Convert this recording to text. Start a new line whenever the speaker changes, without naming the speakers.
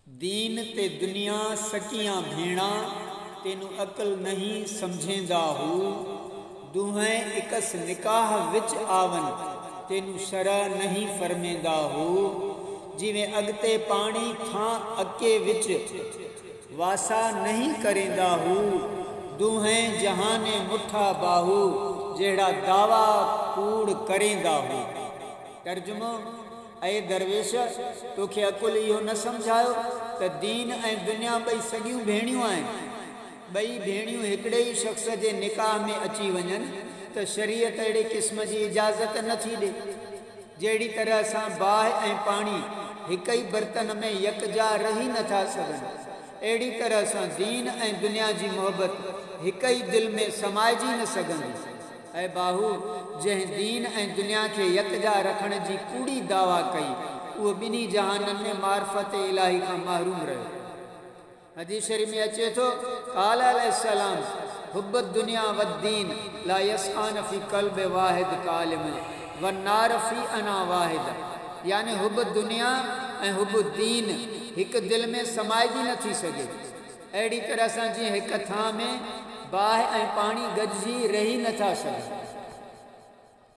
दीन ते दुनिया सकियां भेणा, तेनू अकल नहीं समझेंदा हू। दुहें इकस निकाह विच आवन, तेनू शरा नहीं फरमेंदा हू। जिवें अगते पानी थां अके विच वासा नहीं करेंदा हू। दुहें जहाने मुठा बाहू, जेड़ा दावा कूड़ करेंदा हू। तर्जुमो, ऐ दरवेश, तोखे अकुल इहो न समझायो त दीन ऐं दुनिया ॿई सॻियूं भेणियूं आहिनि। ॿई भेणियूं हिकिड़े ई शख़्स जे निकाह में अची वञनि त शरीयत अहिड़े क़िस्म जी इजाज़त नथी ॾे। जहिड़ी तरह सां बाहि ऐं पाणी हिक ई बर्तन में यकजा रही नथा सघनि, अहिड़ी तरह सां दीन ऐं दुनिया जी मोहबत हिक ई दिलि में समाइजी न सघंदी। ऐं बाहू, जंहिं दीन ऐं दुनिया खे यकजा रखण जी कूड़ी दावा कई, उहो ॿिन्ही जहाननि में मार्फत इलाही खां महरूम रहियो। हदीस शरीफ में अचे थो, क़ाल अलैहिस्सलाम, हुब्ब दुनिया वद्दीन ला यस्आन फी क़ल्ब वाहिद कालिम वन्नार फी अना वाहिद। यानी हुब्ब दुनिया ऐं हुब्ब दीन हिकु दिलि में समाइजी नथी सघे। अहिड़ी तरह सां जीअं हिकु थां में बाहि ऐं पाणी गॾिजी रही नथा सघनि।